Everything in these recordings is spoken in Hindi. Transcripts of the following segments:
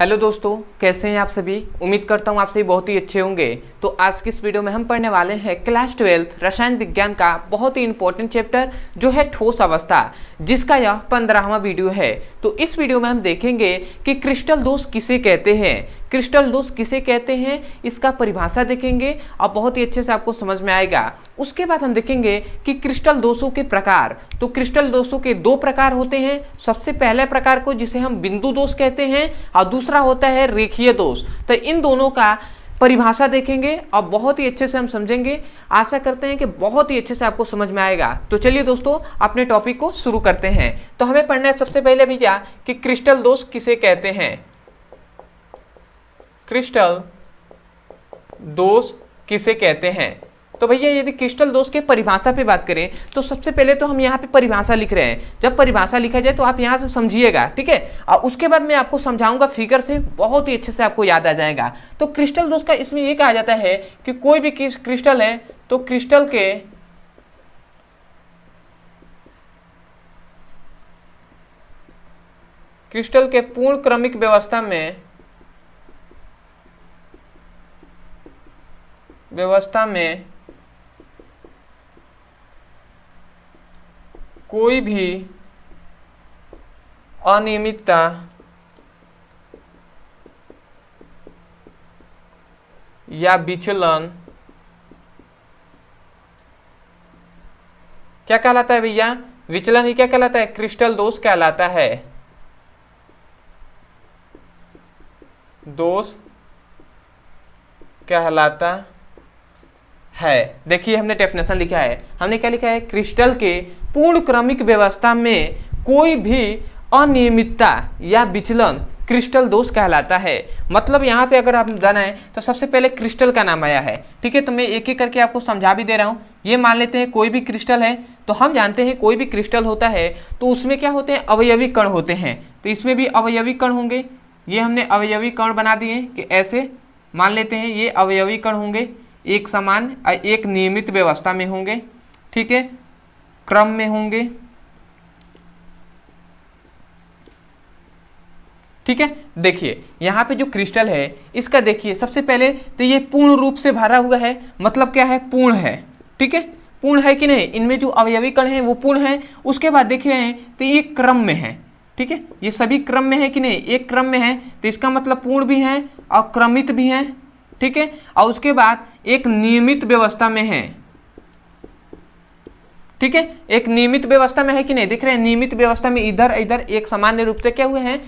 हेलो दोस्तों, कैसे हैं आप सभी। उम्मीद करता हूं आप सभी बहुत ही अच्छे होंगे। तो आज की इस वीडियो में हम पढ़ने वाले हैं क्लास 12 रसायन विज्ञान का बहुत ही इंपॉर्टेंट चैप्टर जो है ठोस अवस्था, जिसका यह 15वां वीडियो है। तो इस वीडियो में हम देखेंगे कि क्रिस्टल दोष किसे कहते हैं, क्रिस्टल दोष किसे कहते हैं, इसका परिभाषा देखेंगे और बहुत ही अच्छे से आपको समझ में आएगा। उसके बाद हम देखेंगे कि क्रिस्टल दोषों के प्रकार। तो क्रिस्टल दोषों के दो प्रकार होते हैं। सबसे पहले प्रकार को जिसे हम बिंदु दोष कहते हैं और दूसरा होता है रेखीय दोष। तो इन दोनों का परिभाषा देखेंगे और बहुत ही अच्छे से हम समझेंगे। आशा करते हैं कि बहुत ही अच्छे से आपको समझ में आएगा। तो चलिए दोस्तों, अपने टॉपिक को शुरू करते हैं। तो हमें पढ़ना है सबसे पहले भैया कि क्रिस्टल दोष किसे कहते हैं। क्रिस्टल दोष किसे कहते हैं। तो भैया यदि क्रिस्टल दोष के परिभाषा पे बात करें तो सबसे पहले तो हम यहाँ पे परिभाषा लिख रहे हैं। जब परिभाषा लिखा जाए तो आप यहाँ से समझिएगा, ठीक है। और उसके बाद मैं आपको समझाऊंगा फिगर से, बहुत ही अच्छे से आपको याद आ जाएगा। तो क्रिस्टल दोष का इसमें ये कहा जाता है कि कोई भी क्रिस्टल है तो क्रिस्टल के पूर्ण क्रमिक व्यवस्था में कोई भी अनियमितता या विचलन क्या कहलाता है भैया। विचलन ही क्या कहलाता है, क्रिस्टल दोष कहलाता है। दोष कहलाता है। देखिए हमने डेफिनेशन लिखा है, हमने क्या लिखा है, क्रिस्टल के पूर्ण क्रमिक व्यवस्था में कोई भी अनियमितता या विचलन क्रिस्टल दोष कहलाता है। मतलब यहाँ पे अगर आप जाना है तो सबसे पहले क्रिस्टल का नाम आया है, ठीक है। तो मैं एक एक करके आपको समझा भी दे रहा हूँ। ये मान लेते हैं कोई भी क्रिस्टल है, तो हम जानते हैं कोई भी क्रिस्टल होता है तो उसमें क्या होते हैं, अवयवी कण होते हैं। तो इसमें भी अवयवी कण होंगे। ये हमने अवयवी कण बना दिए कि ऐसे मान लेते हैं ये अवयवी कण होंगे, एक समान एक नियमित व्यवस्था में होंगे, ठीक है, क्रम में होंगे, ठीक है। देखिए यहाँ पे जो क्रिस्टल है इसका देखिए सबसे पहले तो ये पूर्ण रूप से भरा हुआ है। मतलब क्या है, पूर्ण है, ठीक है। पूर्ण है कि नहीं, इनमें जो अवयवी कण है वो पूर्ण है। उसके बाद देख रहे हैं तो ये क्रम में है, ठीक है। ये सभी क्रम में है कि नहीं, एक क्रम में है तो इसका मतलब पूर्ण भी है और क्रमित भी है, ठीक है। और उसके बाद एक नियमित व्यवस्था में है, ठीक है। एक नियमित व्यवस्था में है कि नहीं, देख रहे हैं नियमित व्यवस्था में इधर इधर एक सामान्य रूप से क्या हुए हैं,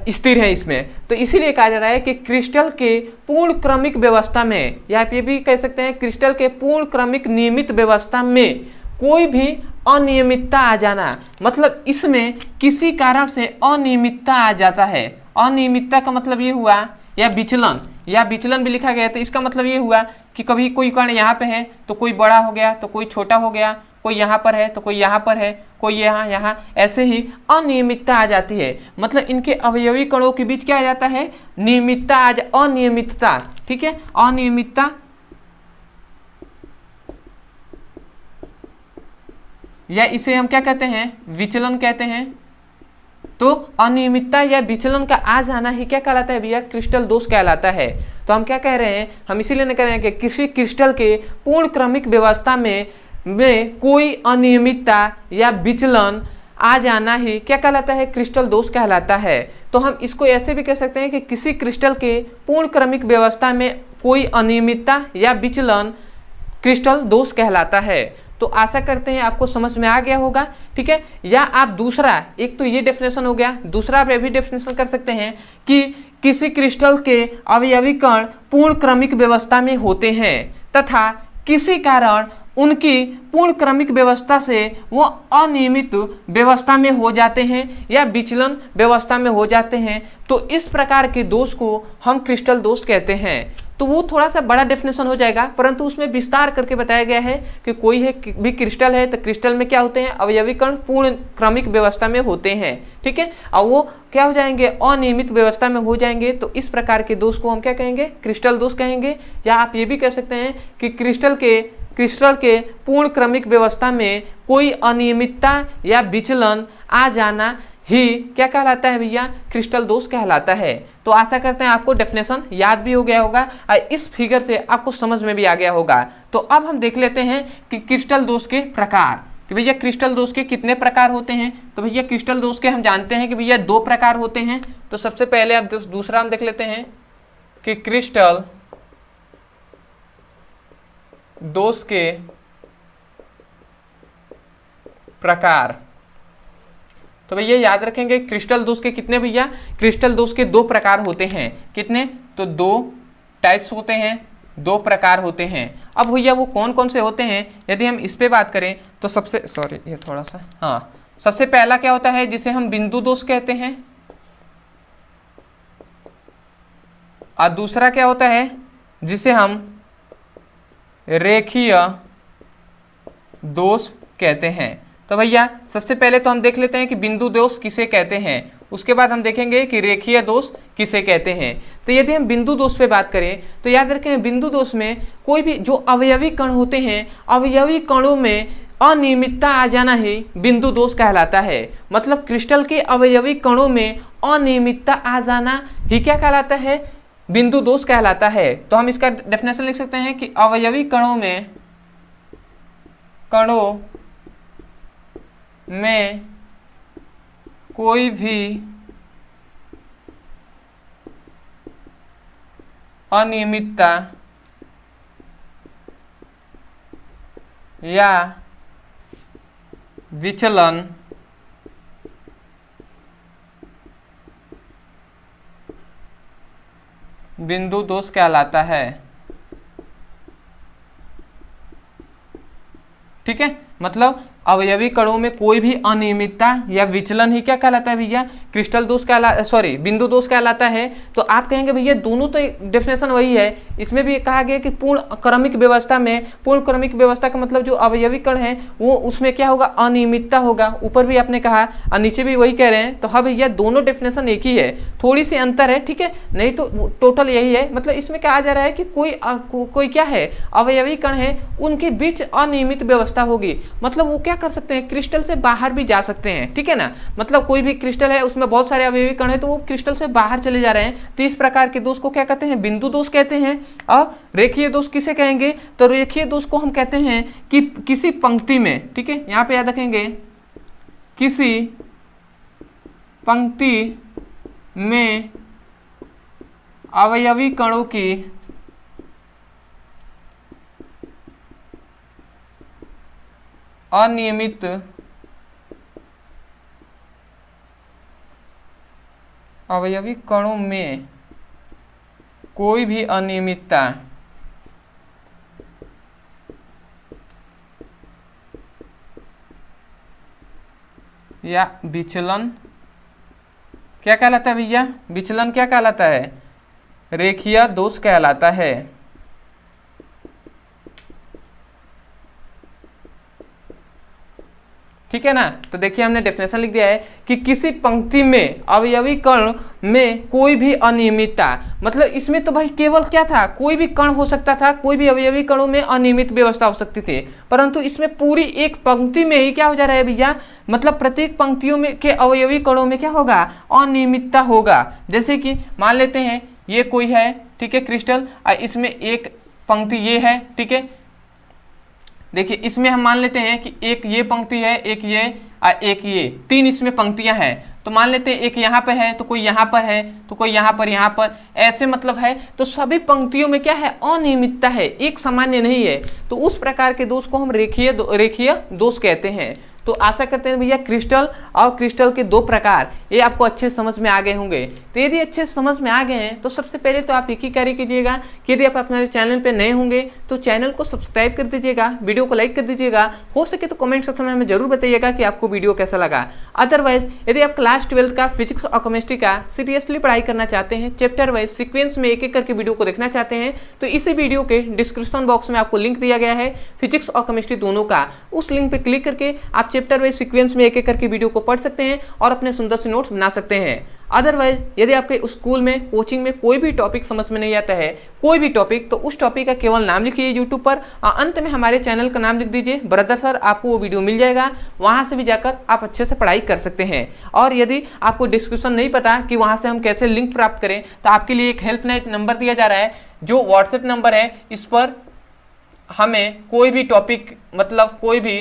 स्थिर है इसमें। तो इसीलिए कहा जा रहा है कि क्रिस्टल के पूर्ण क्रमिक व्यवस्था में, या आप ये भी कह सकते हैं क्रिस्टल के पूर्ण क्रमिक नियमित व्यवस्था में कोई भी अनियमितता आ जाना, मतलब इसमें किसी कारण से अनियमितता आ जाता है। अनियमितता का मतलब ये हुआ, या विचलन भी लिखा गया। तो इसका मतलब ये हुआ कि कभी कोई कण यहाँ पे है तो कोई बड़ा हो गया तो कोई छोटा हो गया, कोई यहाँ पर है तो कोई यहाँ पर है, कोई यहाँ, ऐसे ही अनियमितता आ जाती है। मतलब इनके अवयवी कणों के बीच क्या आ जाता है, अनियमितता, ठीक है, अनियमितता या इसे हम क्या कहते हैं, विचलन कहते हैं। तो अनियमितता या विचलन का आ जाना ही क्या कहलाता है भैया, क्रिस्टल दोष कहलाता है। तो हम क्या कह रहे हैं, हम इसीलिए कह रहे हैं कि किसी क्रिस्टल के पूर्ण क्रमिक व्यवस्था में कोई अनियमितता या विचलन आ जाना ही क्या कहलाता है, क्रिस्टल दोष कहलाता है। तो हम इसको ऐसे भी कह सकते हैं कि किसी क्रिस्टल के पूर्ण क्रमिक व्यवस्था में कोई अनियमितता या विचलन क्रिस्टल दोष कहलाता है। तो आशा करते हैं आपको समझ में आ गया होगा, ठीक है। या आप दूसरा, एक तो ये डेफिनेशन हो गया, दूसरा आप भी डेफिनेशन कर सकते हैं कि किसी क्रिस्टल के अवयवी कण पूर्ण क्रमिक व्यवस्था में होते हैं तथा किसी कारण उनकी पूर्ण क्रमिक व्यवस्था से वो अनियमित व्यवस्था में हो जाते हैं या विचलन व्यवस्था में हो जाते हैं। तो इस प्रकार के दोष को हम क्रिस्टल दोष कहते हैं। तो वो थोड़ा सा बड़ा डेफिनेशन हो जाएगा, परंतु उसमें विस्तार करके बताया गया है कि कोई है भी क्रिस्टल है तो क्रिस्टल में क्या होते हैं, अवयवी कण पूर्ण क्रमिक व्यवस्था में होते हैं, ठीक है। और वो क्या हो जाएंगे, अनियमित व्यवस्था में हो जाएंगे। तो इस प्रकार के दोष को हम क्या कहेंगे, क्रिस्टल दोष कहेंगे। या आप ये भी कह सकते हैं कि क्रिस्टल के पूर्ण क्रमिक व्यवस्था में कोई अनियमितता या विचलन आ जाना ही क्या कहलाता है भैया, क्रिस्टल दोष कहलाता है। तो आशा करते हैं आपको डेफिनेशन याद भी हो गया होगा और इस फिगर से आपको समझ में भी आ गया होगा। तो अब हम देख लेते हैं कि क्रिस्टल दोष के प्रकार, कि भैया क्रिस्टल दोष के कितने प्रकार होते हैं। तो भैया क्रिस्टल दोष के हम जानते हैं कि भैया 2 प्रकार होते हैं। तो सबसे पहले अब दूसरा हम देख लेते हैं कि क्रिस्टल दोष के प्रकार। तो भैया याद रखेंगे क्रिस्टल दोष के कितने भैया, क्रिस्टल दोष के 2 प्रकार होते हैं। कितने, तो 2 टाइप्स होते हैं, 2 प्रकार होते हैं। अब भैया वो कौन कौन से होते हैं, यदि हम इस पे बात करें तो सबसे पहला क्या होता है, जिसे हम बिंदु दोष कहते हैं, और दूसरा क्या होता है जिसे हम रेखीय दोष कहते हैं। तो भैया सबसे पहले तो हम देख लेते हैं कि बिंदु दोष किसे कहते हैं, उसके बाद हम देखेंगे कि रेखीय दोष किसे कहते हैं। तो यदि हम बिंदु दोष पे बात करें तो याद रखें बिंदु दोष में कोई भी जो अवयवी कण होते हैं, अवयवी कणों में अनियमितता आ जाना ही बिंदु दोष कहलाता है। मतलब क्रिस्टल के अवयवी कणों में अनियमितता आ जाना ही क्या कहलाता है, बिंदु दोष कहलाता है। तो हम इसका डेफिनेशन लिख सकते हैं कि अवयवी कणों में कोई भी अनियमितता या विचलन बिंदु दोष कहलाता है। ठीक है, मतलब अवयवी कणों में कोई भी अनियमितता या विचलन ही क्या कहलाता है भैया, क्रिस्टल दोष बिंदु दोष कहलाता है। तो आप कहेंगे भैया दोनों तो डेफिनेशन वही है, इसमें भी कहा गया कि पूर्ण क्रमिक व्यवस्था में, पूर्ण क्रमिक व्यवस्था का मतलब जो अवयवी कण है वो उसमें क्या होगा, अनियमितता होगा। ऊपर भी आपने कहा और नीचे भी वही कह रहे हैं। तो हाँ भैया दोनों डेफिनेशन एक ही है, थोड़ी सी अंतर है, ठीक है, नहीं तो टोटल यही है। मतलब इसमें कहा जा रहा है कि कोई क्या है, अवयवी कण है, उनके बीच अनियमित व्यवस्था होगी। मतलब वो क्या कर सकते हैं, क्रिस्टल से बाहर भी जा सकते हैं। ठीक है ना, मतलब कोई भी क्रिस्टल है उसमें बहुत सारे अवयवी कण है तो वो क्रिस्टल से बाहर चले जा रहे हैं। तो इस प्रकार के दोष को क्या कहते हैं, बिंदु दोष कहते हैं। और रेखीय दोष किसे कहेंगे, तो रेखीय दोष को हम कहते हैं कि किसी पंक्ति में, ठीक है यहाँ पे याद रखेंगे, किसी पंक्ति में अवयवी कणों की अनियमित अवयवी कणों में कोई भी अनियमितता या विचलन क्या कहलाता है भैया, विचलन क्या कहलाता है, रेखीय दोष कहलाता है। ठीक है ना, तो देखिए हमने डेफिनेशन लिख दिया है कि किसी पंक्ति में अवयवी कण में कोई भी अनियमितता, मतलब इसमें तो भाई केवल क्या था, कोई भी कण हो सकता था, कोई भी अवयवी कणों में अनियमित व्यवस्था हो सकती थी, परंतु इसमें पूरी एक पंक्ति में ही क्या हो जा रहा है भैया, मतलब प्रत्येक पंक्तियों में के अवयवी कणों में क्या होगा, अनियमितता होगा। जैसे कि मान लेते हैं ये कोई है, ठीक है, क्रिस्टल, और इसमें एक पंक्ति ये है, ठीक है, देखिए इसमें हम मान लेते हैं कि एक ये पंक्ति है, एक ये और एक ये, 3 इसमें पंक्तियां हैं। तो मान लेते हैं एक यहाँ पे है तो कोई यहाँ पर है तो कोई यहाँ पर, ऐसे मतलब है। तो सभी पंक्तियों में क्या है, अनियमितता है, एक सामान्य नहीं है। तो उस प्रकार के दोष को हम रेखीय दोष कहते हैं। तो आशा करते हैं भैया क्रिस्टल और क्रिस्टल के 2 प्रकार ये आपको अच्छे समझ में आ गए होंगे। तो यदि अच्छे समझ में आ गए हैं तो सबसे पहले तो आप एक ही कार्य कीजिएगा कि यदि आप हमारे चैनल पे नए होंगे तो चैनल को सब्सक्राइब कर दीजिएगा, वीडियो को लाइक कर दीजिएगा, हो सके तो कमेंट सेक्शन में हमें जरूर बताइएगा कि आपको वीडियो कैसा लगा। अदरवाइज यदि आप क्लास 12 का फिजिक्स और केमिस्ट्री का सीरियसली पढ़ाई करना चाहते हैं, चैप्टर वाइज सीक्वेंस में एक एक करके वीडियो को देखना चाहते हैं, तो इसी वीडियो के डिस्क्रिप्शन बॉक्स में आपको लिंक दिया गया है फिजिक्स और केमिस्ट्री दोनों का। उस लिंक पर क्लिक करके आप चैप्टर वाइज सीक्वेंस में एक एक करके वीडियो को पढ़ सकते हैं और अपने सुंदर से नोट्स बना सकते हैं। अदरवाइज यदि आपके स्कूल में कोचिंग में कोई भी टॉपिक समझ में नहीं आता है, कोई भी टॉपिक, तो उस टॉपिक का केवल नाम लिखिए यूट्यूब पर और अंत में हमारे चैनल का नाम लिख दीजिए ब्रदर सर, आपको वो वीडियो मिल जाएगा। वहाँ से भी जाकर आप अच्छे से पढ़ाई कर सकते हैं। और यदि आपको डिस्क्रिप्शन नहीं पता कि वहाँ से हम कैसे लिंक प्राप्त करें, तो आपके लिए एक हेल्पलाइन नंबर दिया जा रहा है, जो व्हाट्सएप नंबर है। इस पर हमें कोई भी टॉपिक, मतलब कोई भी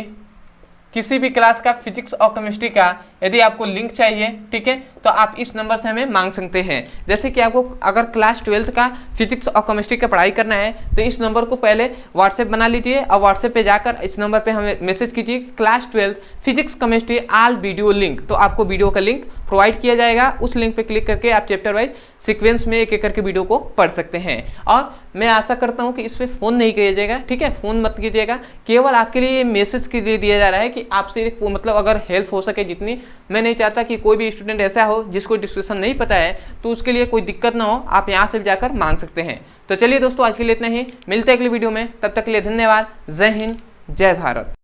किसी भी क्लास का फिजिक्स और केमिस्ट्री का यदि आपको लिंक चाहिए, ठीक है, तो आप इस नंबर से हमें मांग सकते हैं। जैसे कि आपको अगर क्लास 12th का फिजिक्स और केमिस्ट्री का पढ़ाई करना है, तो इस नंबर को पहले व्हाट्सएप बना लीजिए और व्हाट्सएप पे जाकर इस नंबर पे हमें मैसेज कीजिए class 12 physics chemistry all video link, तो आपको वीडियो का लिंक प्रोवाइड किया जाएगा। उस लिंक पे क्लिक करके आप चैप्टर वाइज सीक्वेंस में एक एक करके वीडियो को पढ़ सकते हैं। और मैं आशा करता हूं कि इस पर फ़ोन नहीं कीजिएगा, ठीक है, फ़ोन मत कीजिएगा। केवल आपके लिए मैसेज के लिए दिया जा रहा है कि आपसे मतलब अगर हेल्प हो सके जितनी। मैं नहीं चाहता कि कोई भी स्टूडेंट ऐसा हो जिसको डिस्कशन नहीं पता है, तो उसके लिए कोई दिक्कत ना हो, आप यहाँ से जाकर मांग सकते हैं। तो चलिए दोस्तों, आज के लिए इतना ही, मिलते हैं अगली वीडियो में। तब तक के लिए धन्यवाद। जय हिंद, जय भारत।